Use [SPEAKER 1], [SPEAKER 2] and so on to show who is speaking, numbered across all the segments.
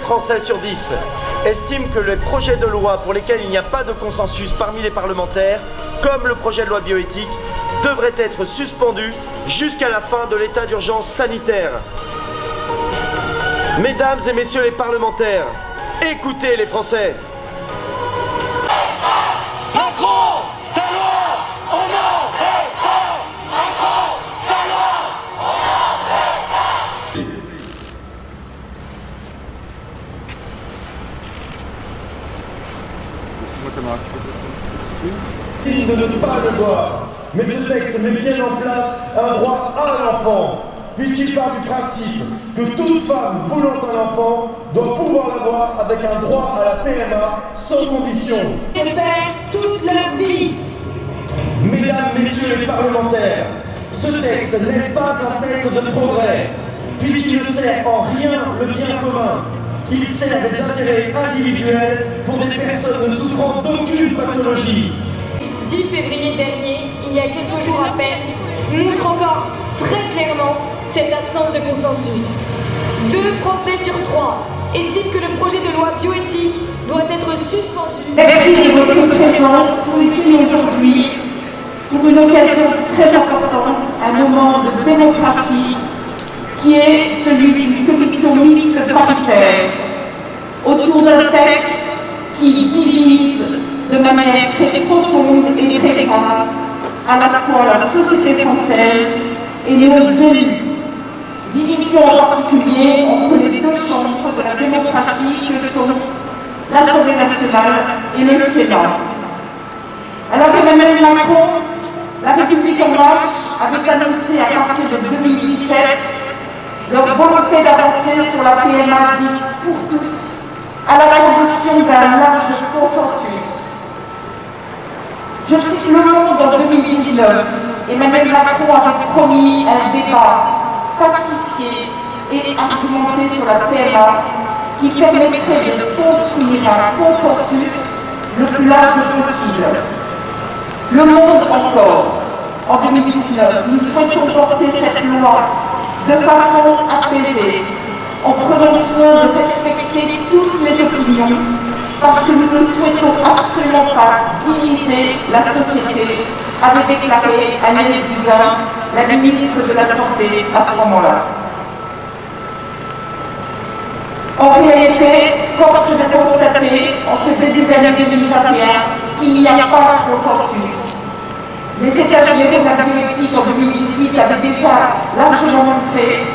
[SPEAKER 1] Français sur 10 estiment que les projets de loi pour lesquels il n'y a pas de consensus parmi les parlementaires, comme le projet de loi bioéthique, devraient être suspendus jusqu'à la fin de l'état d'urgence sanitaire. Mesdames et messieurs les parlementaires, écoutez les Français.
[SPEAKER 2] Macron, ta loi, on en fait pas. Macron, ta loi, on en fait pas.
[SPEAKER 1] Il ne donne pas le droit, mais ce texte met bien en place un droit à l'enfant, puisqu'il part du principe que toute femme voulant un enfant doit pouvoir l'avoir avec un droit à la PMA sans condition.
[SPEAKER 3] Et de père toute leur vie.
[SPEAKER 1] Mesdames, messieurs les parlementaires, ce texte n'est pas un texte de progrès, puisqu'il ne sert en rien le bien commun. Il sert des intérêts individuels pour des personnes ne souffrant d'aucune pathologie.
[SPEAKER 3] 10 février dernier, il y a quelques jours à peine, montre encore très clairement cette absence de consensus. 2 Français sur 3 estiment que le projet de loi bioéthique doit être suspendu.
[SPEAKER 4] Merci de votre présence ici aujourd'hui pour une occasion très importante, un moment de démocratie qui est celui d'une commission mixte paritaire autour d'un texte qui divise de manière très profonde et très grave à la fois la société française et nos élus. Division en particulier entre les deux chambres de la démocratie que sont l'Assemblée nationale et le Sénat. Alors qu'Emmanuel Macron, la République en marche, avait annoncé à partir de 2017 leur volonté d'avancer sur la PMA dite pour toutes, à la condition d'un large consensus. Je cite Le Monde en 2019, Emmanuel Macron avait promis un débat pacifié et argumenté sur la PMA qui permettrait de construire un consensus le plus large possible. Le Monde encore, en 2019, nous souhaitons porter cette loi de façon apaisée, en prenant soin de respecter toutes les opinions, parce que nous ne souhaitons absolument pas diviser la société, avait déclaré Agnès Buzyn, la ministre de la Santé, à ce moment-là. En réalité, force est de constater, en ce début d'année 2021, qu'il n'y a pas de consensus. Les États généraux de la bioéthique en 2018 avaient déjà largement montré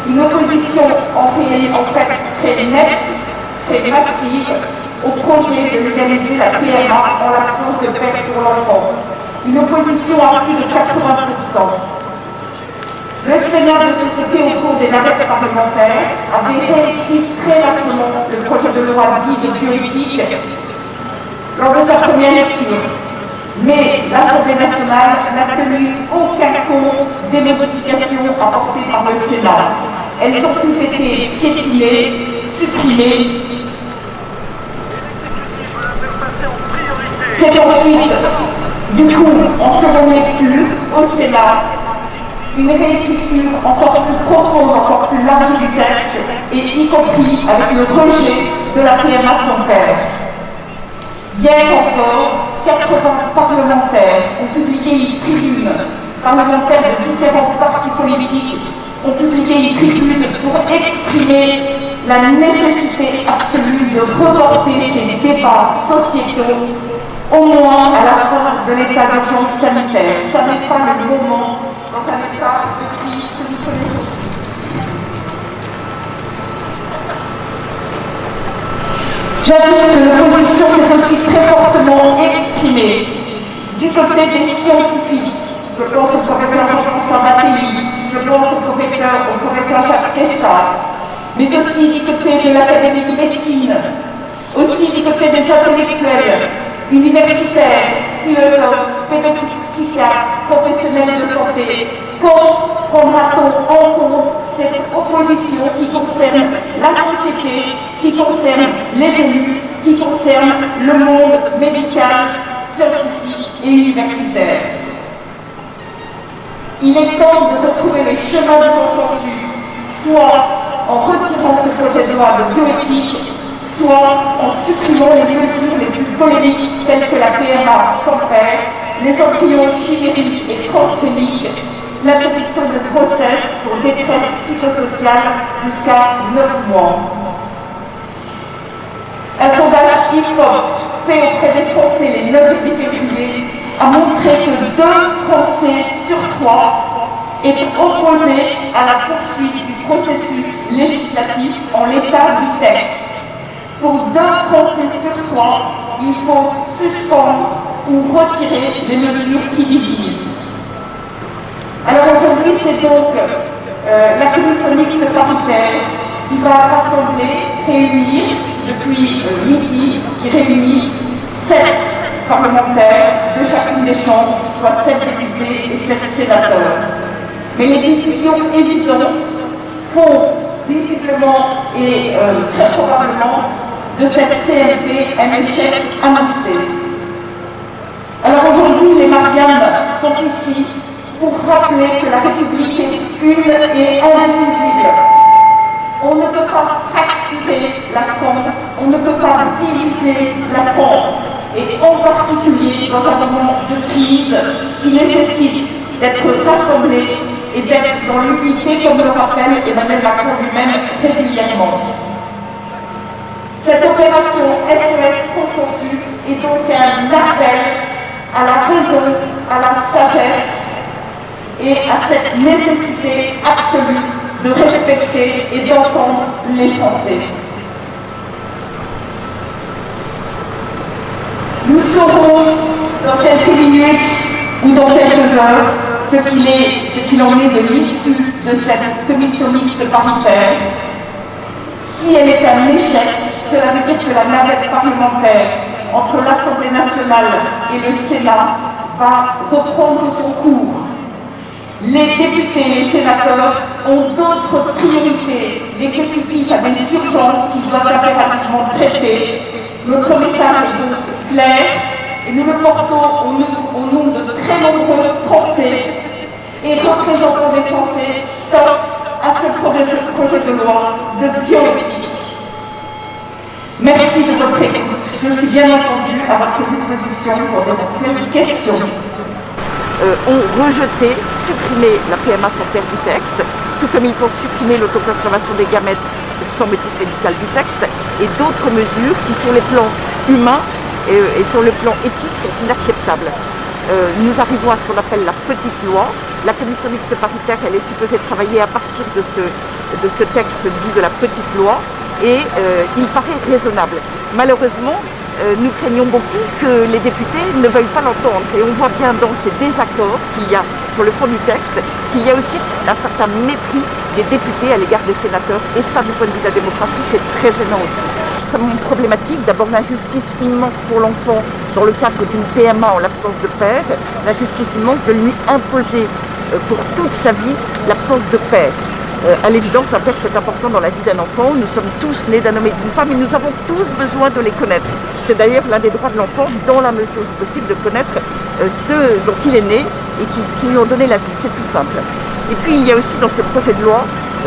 [SPEAKER 4] une opposition en fait très nette, très massive, au projet de légaliser la PMA en l'absence de père pour l'enfant. Une opposition à plus de 80%. Le Sénat, de ce côté, au cours des navettes parlementaires, avait réécrit très largement le projet de loi dit de bioéthique lors de sa première lecture. Mais l'Assemblée nationale n'a tenu aucun compte des modifications apportées par le Sénat. Elles ont toutes été piétinées, supprimées. C'est ensuite, du coup, en seconde lecture, au Sénat, une réécriture encore plus profonde, encore plus large du texte, et y compris avec le rejet de la PMA sans père. Hier encore, 80 parlementaires ont publié une tribune, parlementaires de différents partis politiques ont publié une tribune pour exprimer la nécessité absolue de reporter ces débats sociétaux au moins à la fin de l'état d'urgence sanitaire. Ça n'est pas le moment dans un état de crise que nous connaissons. J'ajoute que l'opposition s'est aussi très fortement exprimée du côté des scientifiques. Je pense au professeur Jean-François Mattei, je pense au professeur Jacques Testa, mais aussi du côté de l'Académie de médecine, aussi du côté des intellectuels, universitaires, philosophes, pédopsychiatres, professionnels de santé. Quand prendra-t-on en compte cette opposition qui concerne la société, qui concerne les élus, qui concerne le monde médical, scientifique et universitaire? Il est temps de retrouver les chemins du consensus, soit en retirant ce projet de loi de bioéthique, soit en supprimant les mesures les plus polémiques telles que la PMA sans père, les embryons chimériques et transgéniques, l'interruption de grossesse pour détresse psychosociale jusqu'à 9 mois. Un sondage IFOP fait auprès des Français les 9 et 10 février a montré que 2 Français sur 3 étaient opposés à la poursuite du processus législatif en l'état du texte. Pour 2 Français sur 3, il faut suspendre ou retirer les mesures qui divisent. Alors aujourd'hui, c'est donc la commission mixte paritaire qui va réunir depuis midi, qui réunit 7 parlementaires de chacune des chambres, soit 7 députés et 7 sénateurs. Mais les divisions évidentes font visiblement et très probablement de cette CMP un échec annoncé. Alors aujourd'hui, les Mariannes sont ici pour rappeler que la République est une et indivisible. On ne peut pas fracturer la France, on ne peut pas diviser la France, et en particulier dans un moment de crise qui nécessite d'être rassemblés et d'être dans l'unité, comme le rappelle Emmanuel Macron lui-même régulièrement. Cette opération SOS Consensus est donc un appel à la raison, à la sagesse et à cette nécessité absolue de respecter et d'entendre les Français. Nous saurons dans quelques minutes ou dans quelques heures ce qu'il en est de l'issue de cette commission mixte paritaire. Si elle est un échec, cela veut dire que la navette parlementaire entre l'Assemblée nationale et le Sénat va reprendre son cours. Les députés et les sénateurs ont d'autres priorités. L'exécutif a des urgences qu'il doit impérativement traiter. Notre message est donc clair et nous le portons au nom de très nombreux Français et représentants des Français. Stop à ce projet de loi de bioéthique. Merci de votre écoute. Je suis bien entendu à votre disposition pour d'éventuelles questions.
[SPEAKER 5] Ont rejeté, supprimé la PMA sans père du texte, tout comme ils ont supprimé l'autoconservation des gamètes sans motif médical du texte, et d'autres mesures qui, sur les plans humains et sur le plan éthique, sont inacceptables. Nous arrivons à ce qu'on appelle la petite loi. La commission mixte paritaire, elle est supposée travailler à partir de ce texte dit de la petite loi, et il paraît raisonnable. Malheureusement, nous craignons beaucoup que les députés ne veuillent pas l'entendre, et on voit bien dans ces désaccords qu'il y a sur le fond du texte qu'il y a aussi un certain mépris des députés à l'égard des sénateurs, et ça, du point de vue de la démocratie, c'est très gênant aussi. Extrêmement problématique, d'abord l'injustice immense pour l'enfant dans le cadre d'une PMA en l'absence de père, l'injustice immense de lui imposer pour toute sa vie l'absence de père. À l'évidence, un père, c'est important dans la vie d'un enfant. Nous sommes tous nés d'un homme et d'une femme et nous avons tous besoin de les connaître. C'est d'ailleurs l'un des droits de l'enfant, dans la mesure du possible, de connaître ceux dont il est né et qui lui ont donné la vie. C'est tout simple. Et puis, il y a aussi dans ce projet de loi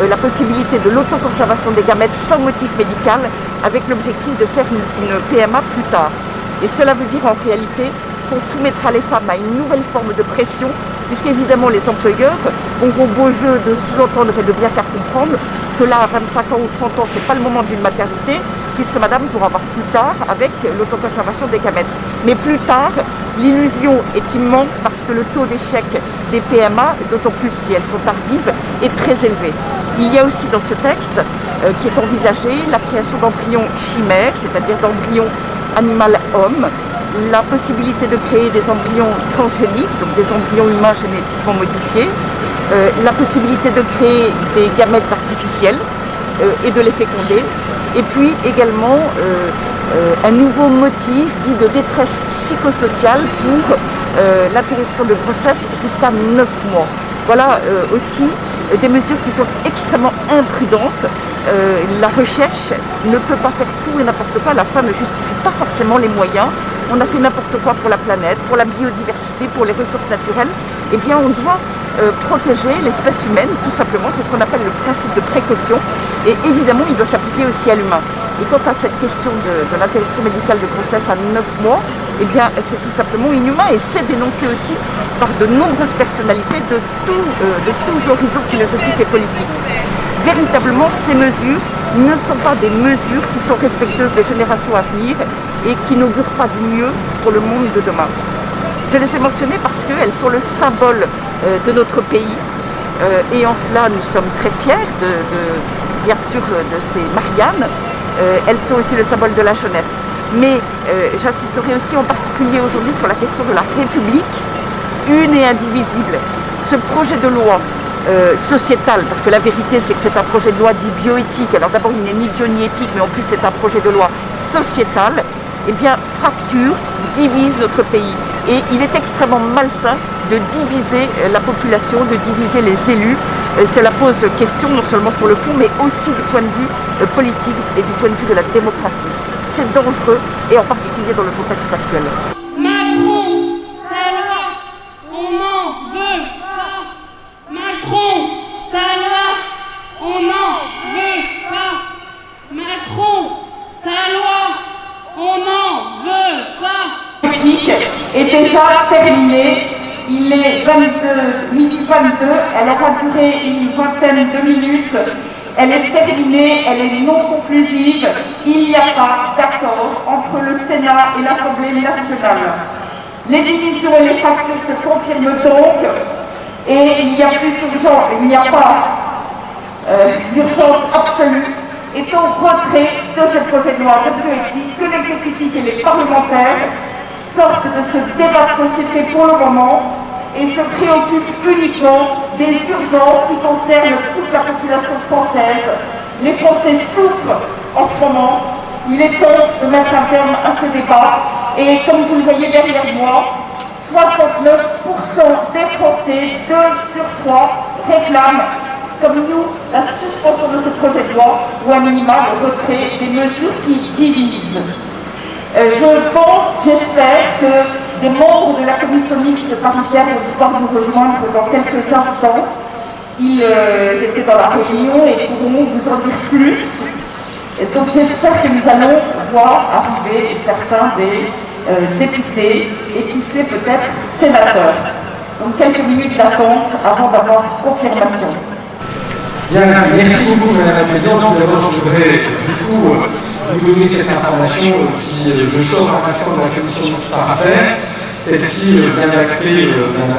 [SPEAKER 5] la possibilité de l'autoconservation des gamètes sans motif médical, avec l'objectif de faire une PMA plus tard. Et cela veut dire en réalité qu'on soumettra les femmes à une nouvelle forme de pression, puisqu'évidemment les employeurs auront beau jeu de sous-entendre et de bien faire comprendre que là, à 25 ans ou 30 ans, ce n'est pas le moment d'une maternité, puisque madame pourra avoir plus tard avec l'autoconservation des gamètes. Mais plus tard, l'illusion est immense parce que le taux d'échec des PMA, d'autant plus si elles sont tardives, est très élevé. Il y a aussi dans ce texte qui est envisagé la création d'embryons chimères, c'est-à-dire d'embryons animal-homme, la possibilité de créer des embryons transgéniques, donc des embryons humains génétiquement modifiés, la possibilité de créer des gamètes artificiels et de les féconder, et puis également un nouveau motif dit de détresse psychosociale pour l'interruption de grossesse jusqu'à 9 mois. Voilà aussi des mesures qui sont extrêmement imprudentes. La recherche ne peut pas faire tout et n'importe quoi, la fin ne justifie pas forcément les moyens. On a fait n'importe quoi pour la planète, pour la biodiversité, pour les ressources naturelles. Eh bien, on doit protéger l'espèce humaine, tout simplement. C'est ce qu'on appelle le principe de précaution. Et évidemment, il doit s'appliquer aussi à l'humain. Et quant à cette question de l'interruption médicale de grossesse à 9 mois, eh bien, c'est tout simplement inhumain et c'est dénoncé aussi par de nombreuses personnalités de tous horizons philosophiques et politiques. Véritablement, ces mesures ne sont pas des mesures qui sont respectueuses des générations à venir et qui n'augurent pas du mieux pour le monde de demain. Je les ai mentionnées parce qu'elles sont le symbole de notre pays et en cela nous sommes très fiers bien sûr de ces Marianne. Elles sont aussi le symbole de la jeunesse. Mais j'insisterai aussi en particulier aujourd'hui sur la question de la République, une et indivisible. Ce projet de loi sociétal, parce que la vérité c'est que c'est un projet de loi dit bioéthique, alors d'abord il n'est ni bio ni éthique, mais en plus c'est un projet de loi sociétal, eh bien fracture, divise notre pays. Et il est extrêmement malsain de diviser la population, de diviser les élus. Cela pose question non seulement sur le fond, mais aussi du point de vue politique et du point de vue de la démocratie. C'est dangereux, et en particulier dans le contexte actuel.
[SPEAKER 2] Macron, ta loi, on n'en veut pas. Macron, ta loi, on n'en veut pas. Macron, ta loi, on n'en veut pas.
[SPEAKER 4] Politique est déjà terminée. Il est 22h22, elle aura duré une vingtaine de minutes. Elle est terminée, elle est non conclusive. Il n'y a pas d'accord entre le Sénat et l'Assemblée nationale. Les divisions et les fractures se confirment donc, et il n'y a plus urgence, il n'y a pas d'urgence absolue, est au retrait de ce projet de loi de bioéthique, que l'exécutif et les parlementaires sortent de ce débat de société pour le moment et se préoccupent uniquement des urgences qui concernent toute la population française. Les Français souffrent en ce moment. Il est temps de mettre un terme à ce débat. Et comme vous le voyez derrière moi, 69% des Français, 2 sur 3, réclament, comme nous, la suspension de ce projet de loi ou à minima le retrait des mesures qui divisent. Je pense, j'espère que des membres de la commission mixte paritaire vont pouvoir nous rejoindre dans quelques instants. Ils étaient dans la réunion et pourront vous en dire plus. Et donc j'espère que nous allons voir arriver certains des députés et qui sait peut-être sénateurs. Donc quelques minutes d'attente avant d'avoir confirmation.
[SPEAKER 6] Bien, merci beaucoup Madame la Présidente. D'abord, je voudrais du coup vous donner cette information qui, je sors à l'instant de la commission mixte paritaire. Celle-ci vient d'acter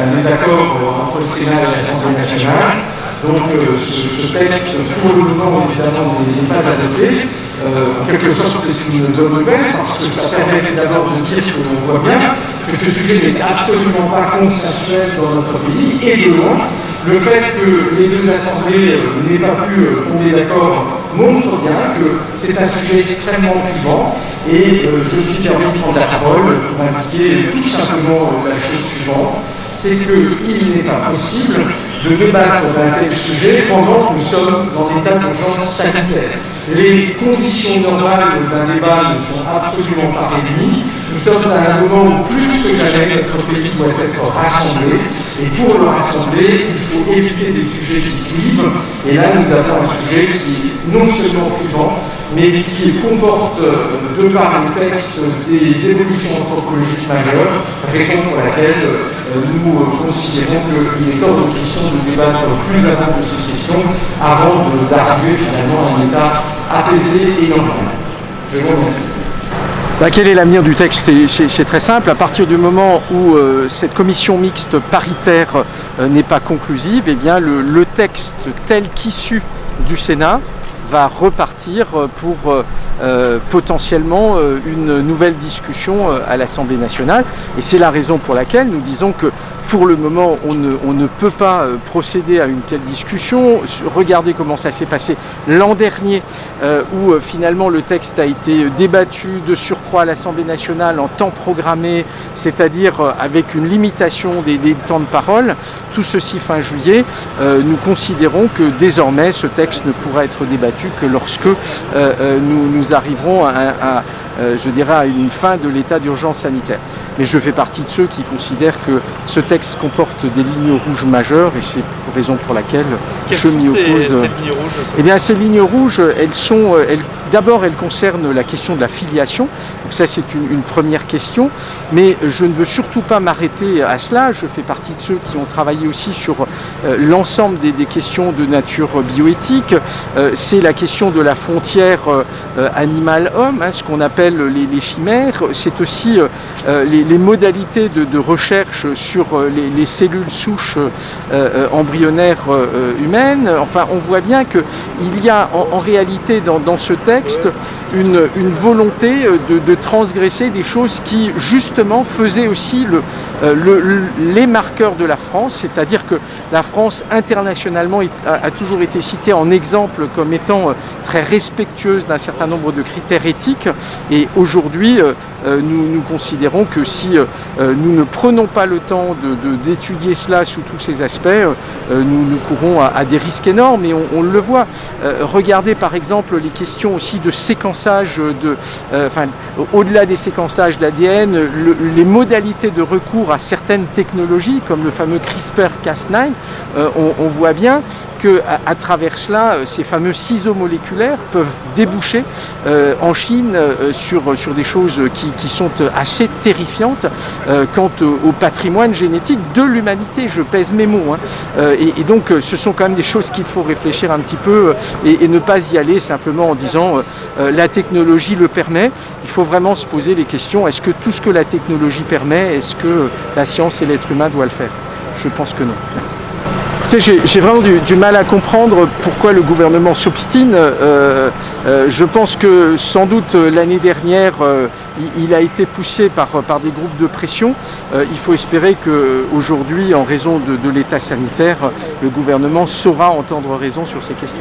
[SPEAKER 6] un désaccord entre le Sénat et l'Assemblée nationale. Donc ce texte, pour le moment, évidemment, n'est pas adopté. En quelque sorte, c'est une bonne nouvelle, parce que ça permet d'abord de dire que l'on voit bien que ce sujet n'est absolument pas consensuel dans notre pays, et de loin. Le fait que les deux assemblées n'aient pas pu tomber d'accord montre bien que c'est un sujet extrêmement clivant, et je me suis permis de prendre la parole pour indiquer tout simplement la chose suivante, c'est qu'il n'est pas possible de débattre d'un tel sujet pendant que nous sommes en état d'urgence sanitaire. Les conditions normales d'un débat ne sont absolument pas réunies. Nous sommes à un moment où plus que jamais notre pays doit être rassemblé. Et pour le rassembler, il faut éviter des sujets qui clivent. Et là, nous avons un sujet qui est non seulement clivant, mais qui comporte, de par le texte, des évolutions anthropologiques majeures, raison pour laquelle nous considérons qu'il est hors de question de débattre plus avant de ces questions avant d'arriver finalement à un état apaisé et normal. Je vous remercie.
[SPEAKER 7] Quel est l'avenir du texte? C'est très simple. À partir du moment où cette commission mixte paritaire n'est pas conclusive, eh bien le texte tel qu'issu du Sénat va repartir pour potentiellement une nouvelle discussion à l'Assemblée nationale. Et c'est la raison pour laquelle nous disons que pour le moment, on ne peut pas procéder à une telle discussion. Regardez comment ça s'est passé l'an dernier, où finalement le texte a été débattu de surcroît à l'Assemblée nationale en temps programmé, c'est-à-dire avec une limitation des temps de parole. Tout ceci fin juillet. Nous considérons que désormais ce texte ne pourra être débattu que lorsque nous arriverons je dirais, à une fin de l'état d'urgence sanitaire. Mais je fais partie de ceux qui considèrent que ce texte comporte des lignes rouges majeures et c'est la raison pour laquelle je m'y oppose. Eh bien, ces lignes rouges, d'abord, elles concernent la question de la filiation. Donc ça, c'est une première question. Mais je ne veux surtout pas m'arrêter à cela. Je fais partie de ceux qui ont travaillé aussi sur l'ensemble des questions de nature bioéthique. C'est la question de la frontière animal-homme, ce qu'on appelle les chimères. C'est aussi les modalités de recherche sur les cellules souches embryonnaires humaines. Enfin, on voit bien qu'il y a en réalité dans ce texte une volonté de transgresser des choses qui justement faisaient aussi les marqueurs de la France, c'est-à-dire que la France internationalement a toujours été citée en exemple comme étant très respectueuse d'un certain nombre de critères éthiques et aujourd'hui nous considérons que si nous ne prenons pas le temps d'étudier cela sous tous ces aspects, nous courons à des risques énormes et on le voit. Regardez par exemple les questions aussi de séquençage, au-delà des séquençages d'ADN, les modalités de recours à certaines technologies comme le fameux CRISPR-Cas9, on voit bien qu'à travers cela, ces fameux ciseaux moléculaires peuvent déboucher en Chine sur des choses qui sont assez terrifiantes quant au patrimoine génétique de l'humanité, je pèse mes mots. Et donc ce sont quand même des choses qu'il faut réfléchir un petit peu et ne pas y aller simplement en disant la technologie le permet. Il faut vraiment se poser les questions, est-ce que tout ce que la technologie permet, est-ce que la science et l'être humain doivent le faire? Je pense que non. J'ai vraiment du mal à comprendre pourquoi le gouvernement s'obstine. Je pense que sans doute l'année dernière, il a été poussé par des groupes de pression. Il faut espérer qu'aujourd'hui, en raison de l'état sanitaire, le gouvernement saura entendre raison sur ces questions.